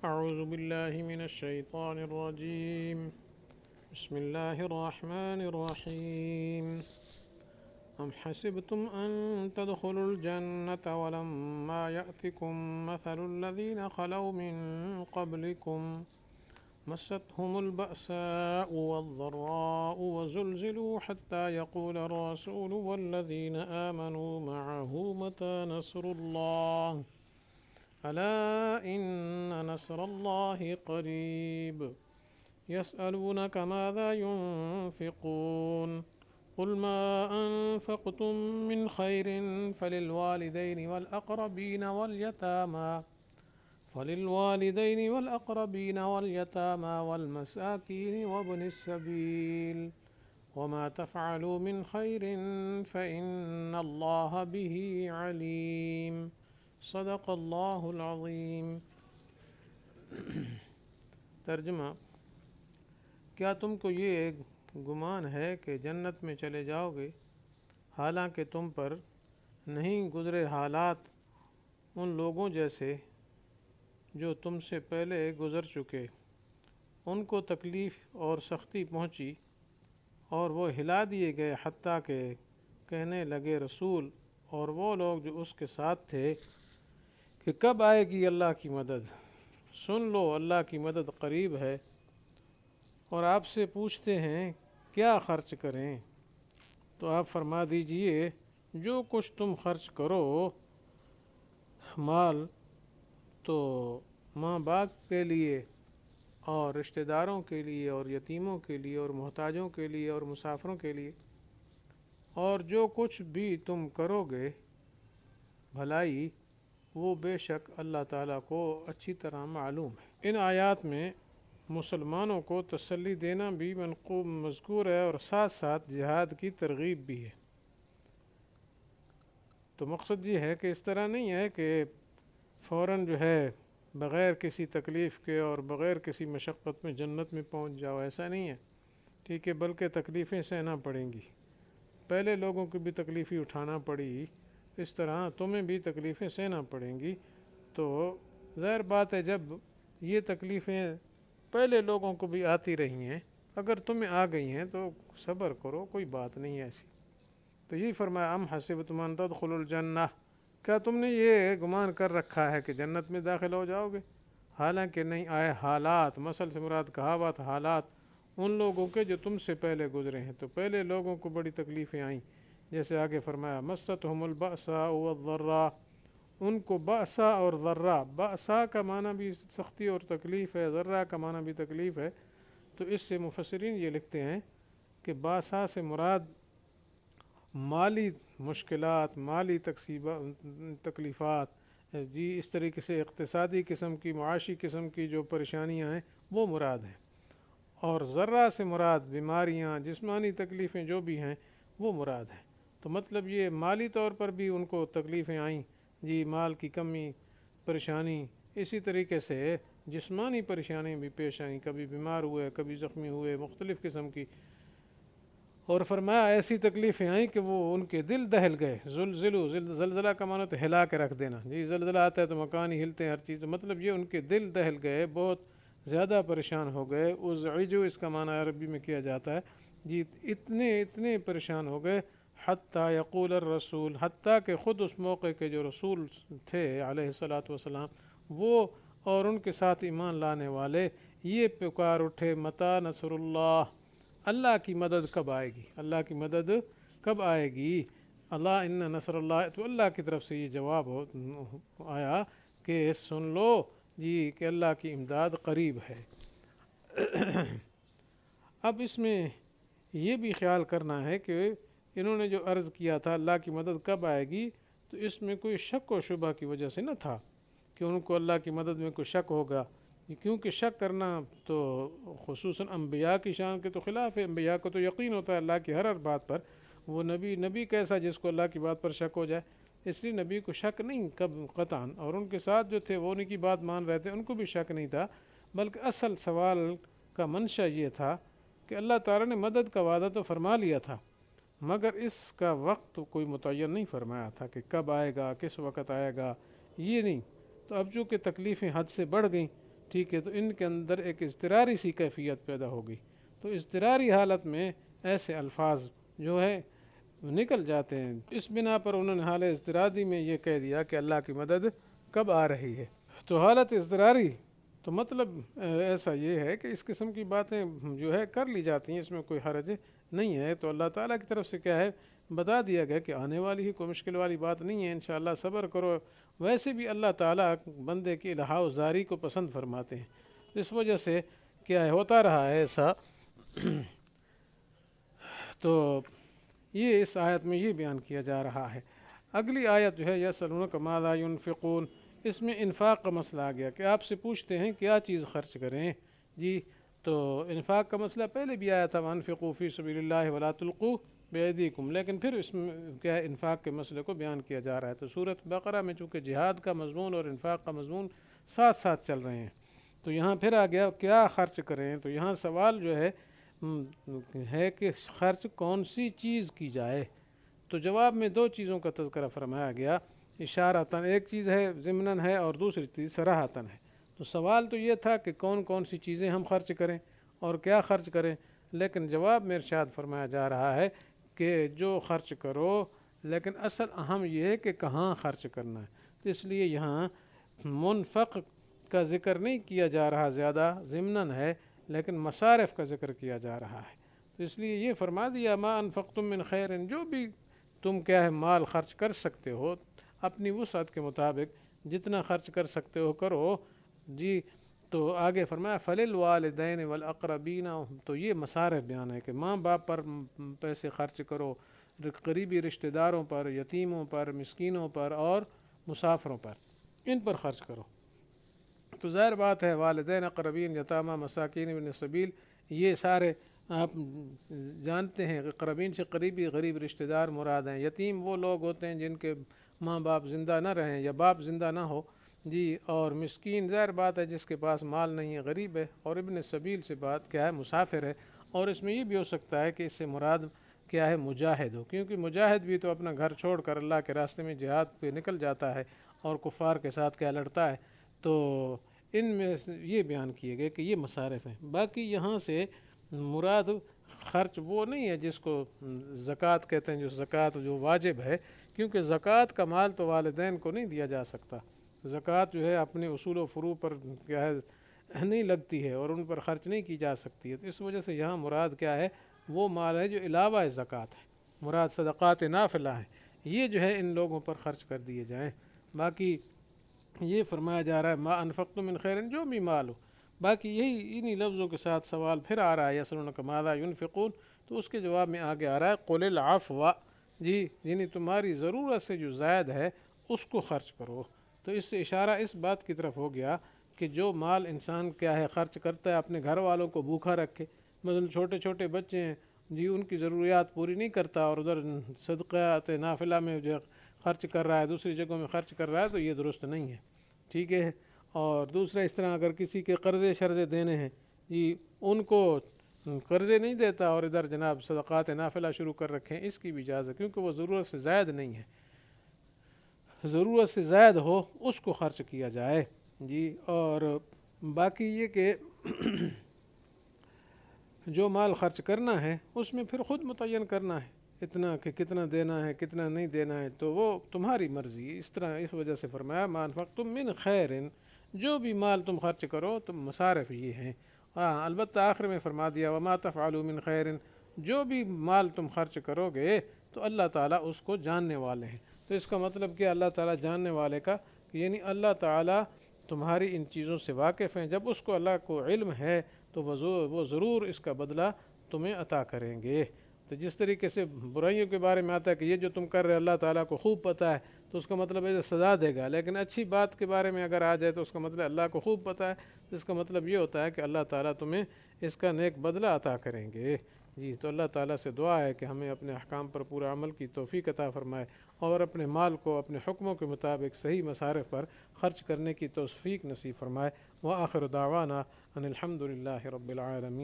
أعوذ بالله من الشيطان الرجيم. بسم الله الرحمن الرحيم. أم حسبتم أن تدخلوا الجنة ولما يأتكم مثل الذين خلوا من قبلكم مستهم البأساء والضراء وزلزلوا حتى يقول الرسول والذين آمنوا معه متى نصر الله ألا إن نصر الله قريب يسألونك ماذا ينفقون قل ما أنفقتم من خير فللوالدين واليتامى والمساكين وابن السبيل وما تفعلوا من خير فإن الله به عليم صدق اللہ العظیم۔ ترجمہ: کیا تم کو یہ گمان ہے کہ جنت میں چلے جاؤ گے حالانکہ تم پر نہیں گزرے حالات ان لوگوں جیسے جو تم سے پہلے گزر چکے؟ ان کو تکلیف اور سختی پہنچی اور وہ ہلا دیے گئے حتیٰ کہ کہنے لگے رسول اور وہ لوگ جو اس کے ساتھ تھے کہ کب آئے گی اللہ کی مدد؟ سن لو اللہ کی مدد قریب ہے۔ اور آپ سے پوچھتے ہیں کیا خرچ کریں؟ تو آپ فرما دیجئے جو کچھ تم خرچ کرو مال تو ماں باپ کے لیے اور رشتہ داروں کے لیے اور یتیموں کے لیے اور محتاجوں کے لیے اور مسافروں کے لیے، اور جو کچھ بھی تم کرو گے بھلائی وہ بے شک اللہ تعالیٰ کو اچھی طرح معلوم ہے۔ ان آیات میں مسلمانوں کو تسلی دینا بھی مذکور ہے اور ساتھ ساتھ جہاد کی ترغیب بھی ہے۔ تو مقصد یہ ہے کہ اس طرح نہیں ہے کہ فوراً جو ہے بغیر کسی تکلیف کے اور بغیر کسی مشقت میں جنت میں پہنچ جاؤ، ایسا نہیں ہے، ٹھیک ہے، بلکہ تکلیفیں سہنا پڑیں گی۔ پہلے لوگوں کو بھی تکلیفیں اٹھانا پڑی، اس طرح تمہیں بھی تکلیفیں سہنا پڑیں گی۔ تو ظاہر بات ہے جب یہ تکلیفیں پہلے لوگوں کو بھی آتی رہی ہیں، اگر تمہیں آ گئی ہیں تو صبر کرو، کوئی بات نہیں ایسی۔ تو یہی فرمایا ام حسبتم ان تدخلوا الجنہ، کیا تم نے یہ گمان کر رکھا ہے کہ جنت میں داخل ہو جاؤ گے حالانکہ نہیں آئے حالات، مثل سے مراد کہاوت حالات ان لوگوں کے جو تم سے پہلے گزرے ہیں۔ تو پہلے لوگوں کو بڑی تکلیفیں آئیں، جیسے آگے فرمایا مستہم البأساء والضراء، ان کو بأسا اور ضرا، بأسا کا معنی بھی سختی اور تکلیف ہے، ضرا کا معنی بھی تکلیف ہے۔ تو اس سے مفسرین یہ لکھتے ہیں کہ بأسا سے مراد مالی مشکلات، مالی تکلیفات، جی اس طریقے سے اقتصادی قسم کی، معاشی قسم کی جو پریشانیاں ہیں وہ مراد ہیں، اور ذرہ سے مراد بیماریاں، جسمانی تکلیفیں جو بھی ہیں وہ مراد ہیں۔ تو مطلب یہ مالی طور پر بھی ان کو تکلیفیں آئیں، جی مال کی کمی، پریشانی، اسی طریقے سے جسمانی پریشانی بھی پیش آئیں، کبھی بیمار ہوئے، کبھی زخمی ہوئے، مختلف قسم کی، اور فرمایا ایسی تکلیفیں آئیں کہ وہ ان کے دل دہل گئے۔ زلزلہ کا معنی تو ہلا کے رکھ دینا، جی زلزلہ آتا ہے تو مکان ہی ہلتے ہیں، ہر چیز، مطلب یہ ان کے دل دہل گئے، بہت زیادہ پریشان ہو گئے۔ ازعجوا اس کا معنی عربی میں کیا جاتا ہے، جی اتنے پریشان ہو گئے، حتیٰ یقول الرسول، حتیٰ کہ خود اس موقع کے جو رسول تھے علیہ الصلاۃ والسلام، وہ اور ان کے ساتھ ایمان لانے والے یہ پکار اٹھے متی نصر اللہ، اللہ کی مدد کب آئے گی، اللہ کی مدد کب آئے گی، اللہ ان نصر اللہ۔ تو اللہ کی طرف سے یہ جواب آیا کہ سن لو جی کہ اللہ کی امداد قریب ہے۔ اب اس میں یہ بھی خیال کرنا ہے کہ انہوں نے جو عرض کیا تھا اللہ کی مدد کب آئے گی، تو اس میں کوئی شک و شبہ کی وجہ سے نہ تھا کہ ان کو اللہ کی مدد میں کوئی شک ہوگا، کیونکہ شک کرنا تو خصوصاً انبیاء کی شان کے تو خلاف ہے۔ انبیاء کو تو یقین ہوتا ہے اللہ کی ہر بات پر، وہ نبی کیسا جس کو اللہ کی بات پر شک ہو جائے، اس لیے نبی کو شک نہیں کب قطعاً، اور ان کے ساتھ جو تھے وہ ان کی بات مان رہے تھے، ان کو بھی شک نہیں تھا، بلکہ اصل سوال کا منشا یہ تھا کہ اللہ تعالیٰ نے مدد کا وعدہ تو فرما لیا تھا، مگر اس کا وقت کوئی متعین نہیں فرمایا تھا کہ کب آئے گا، کس وقت آئے گا، یہ نہیں۔ تو اب چونکہ تکلیفیں حد سے بڑھ گئیں ٹھیک ہے، تو ان کے اندر ایک اضطراری سی کیفیت پیدا ہوگی، تو اضطراری حالت میں ایسے الفاظ جو ہے نکل جاتے ہیں، اس بنا پر انہوں نے حالت اضطراری میں یہ کہہ دیا کہ اللہ کی مدد کب آ رہی ہے۔ تو حالت اضطراری تو مطلب ایسا یہ ہے کہ اس قسم کی باتیں جو ہے کر لی جاتی ہیں، اس میں کوئی حرج نہیں ہے۔ تو اللہ تعالیٰ کی طرف سے کیا ہے بتا دیا گیا کہ آنے والی ہی کوئی مشکل والی بات نہیں ہے، انشاءاللہ صبر کرو۔ ویسے بھی اللہ تعالیٰ بندے کی الہا و زاری کو پسند فرماتے ہیں، اس وجہ سے کیا ہے ہوتا رہا ہے ایسا۔ تو یہ اس آیت میں یہ بیان کیا جا رہا ہے۔ اگلی آیت جو ہے یسألونک ماذا ينفقون، اس میں انفاق کا مسئلہ آ گیا کہ آپ سے پوچھتے ہیں کیا چیز خرچ کریں جی۔ تو انفاق کا مسئلہ پہلے بھی آیا تھا، وانفقوا فی سبیل اللہ ولا تلقوا بأیدیکم، لیکن پھر اس میں کیا ہے انفاق کے مسئلے کو بیان کیا جا رہا ہے۔ تو سورۃ بقرہ میں چونکہ جہاد کا مضمون اور انفاق کا مضمون ساتھ ساتھ چل رہے ہیں، تو یہاں پھر آ گیا کیا خرچ کریں۔ تو یہاں سوال جو ہے کہ خرچ کون سی چیز کی جائے، تو جواب میں دو چیزوں کا تذکرہ فرمایا گیا، اشارتاً ایک چیز ہے ضمناً ہے اور دوسری چیز صراحتاً ہے۔ تو سوال تو یہ تھا کہ کون کون سی چیزیں ہم خرچ کریں اور کیا خرچ کریں، لیکن جواب میں ارشاد فرمایا جا رہا ہے کہ جو خرچ کرو، لیکن اصل اہم یہ ہے کہ کہاں خرچ کرنا ہے۔ تو اس لیے یہاں منفق کا ذکر نہیں کیا جا رہا، زیادہ ضمناً ہے، لیکن مصارف کا ذکر کیا جا رہا ہے۔ تو اس لیے یہ فرما دیا ما انفقتم من خیر، جو بھی تم کیا ہے مال خرچ کر سکتے ہو اپنی وسعت کے مطابق، جتنا خرچ کر سکتے ہو کرو جی۔ تو آگے فرمایا فللوالدین والاقربین، تو یہ مصارف بیان ہے کہ ماں باپ پر پیسے خرچ کرو، قریبی رشتہ داروں پر، یتیموں پر، مسکینوں پر اور مسافروں پر، ان پر خرچ کرو۔ تو ظاہر بات ہے والدین، اقربین، یتامہ، مساکین، ابن سبیل، یہ سارے آپ جانتے ہیں کہ قربین سے قریبی غریب رشتہ دار مراد ہیں۔ یتیم وہ لوگ ہوتے ہیں جن کے ماں باپ زندہ نہ رہیں یا باپ زندہ نہ ہو جی، اور مسکین ظاہر بات ہے جس کے پاس مال نہیں ہے، غریب ہے، اور ابن سبیل سے بات کیا ہے مسافر ہے۔ اور اس میں یہ بھی ہو سکتا ہے کہ اس سے مراد کیا ہے مجاہد ہو، کیونکہ مجاہد بھی تو اپنا گھر چھوڑ کر اللہ کے راستے میں جہاد پہ نکل جاتا ہے اور کفار کے ساتھ کیا لڑتا ہے۔ تو ان میں یہ بیان کیے گئے کہ یہ مصارف ہیں۔ باقی یہاں سے مراد خرچ وہ نہیں ہے جس کو زکوٰۃ کہتے ہیں، جو زکوٰۃ جو واجب ہے، کیونکہ زکوٰۃ کا مال تو والدین کو نہیں دیا جا سکتا۔ زکوٰۃ جو ہے اپنے اصول و فروع پر کیا ہے نہیں لگتی ہے اور ان پر خرچ نہیں کی جا سکتی ہے۔ تو اس وجہ سے یہاں مراد کیا ہے وہ مال ہے جو علاوہ زکوٰۃ ہے، مراد صدقات نافلہ ہیں، یہ جو ہے ان لوگوں پر خرچ کر دیے جائیں۔ باقی یہ فرمایا جا رہا ہے ما انفقتم من خیر، جو بھی مال ہو۔ باقی یہی انہی لفظوں کے ساتھ سوال پھر آ رہا ہے یسألونک ماذا ينفقون، تو اس کے جواب میں آگے آ رہا ہے قل العفو جی، یعنی تمہاری ضرورت سے جو زائد ہے اس کو خرچ کرو۔ تو اس سے اشارہ اس بات کی طرف ہو گیا کہ جو مال انسان کیا ہے خرچ کرتا ہے اپنے گھر والوں کو بھوکا رکھے، مثلا چھوٹے چھوٹے بچے ہیں جی، ان کی ضروریات پوری نہیں کرتا اور ادھر صدقات نافلہ میں جو خرچ کر رہا ہے، دوسری جگہوں میں خرچ کر رہا ہے، تو یہ درست نہیں ہے، ٹھیک ہے۔ اور دوسرا اس طرح اگر کسی کے قرضے شرضے دینے ہیں جی، ان کو قرضے نہیں دیتا اور ادھر جناب صدقات نافلہ شروع کر رکھیں، اس کی بھی اجازت، کیونکہ وہ ضرورت سے زائد نہیں ہے، ضرورت سے زائد ہو اس کو خرچ کیا جائے جی۔ اور باقی یہ کہ جو مال خرچ کرنا ہے اس میں پھر خود متعین کرنا ہے اتنا کہ کتنا دینا ہے کتنا نہیں دینا ہے، تو وہ تمہاری مرضی۔ اس طرح اس وجہ سے فرمایا ما انفقتم من خیر، جو بھی مال تم خرچ کرو تو مصارف یہ ہیں۔ ہاں البتہ آخر میں فرما دیا وما تفعلوا من خیر، جو بھی مال تم خرچ کرو گے تو اللہ تعالیٰ اس کو جاننے والے ہیں۔ تو اس کا مطلب کہ اللہ تعالیٰ جاننے والے کا یعنی اللہ تعالیٰ تمہاری ان چیزوں سے واقف ہیں، جب اس کو اللہ کو علم ہے تو وہ ضرور اس کا بدلہ تمہیں عطا کریں گے۔ تو جس طریقے سے برائیوں کے بارے میں آتا ہے کہ یہ جو تم کر رہے اللہ تعالیٰ کو خوب پتہ ہے، تو اس کا مطلب ہے سزا دے گا، لیکن اچھی بات کے بارے میں اگر آ جائے تو اس کا مطلب اللہ کو خوب پتہ ہے، تو اس کا مطلب یہ ہوتا ہے کہ اللہ تعالیٰ تمہیں اس کا نیک بدلہ عطا کریں گے جی۔ تو اللہ تعالیٰ سے دعا ہے کہ ہمیں اپنے احکام پر پورا عمل کی توفیق عطا فرمائے اور اپنے مال کو اپنے حکموں کے مطابق صحیح مصارف پر خرچ کرنے کی توفیق نصیب فرمائے۔ وآخر دعوانا ان الحمد للہ رب العالمین۔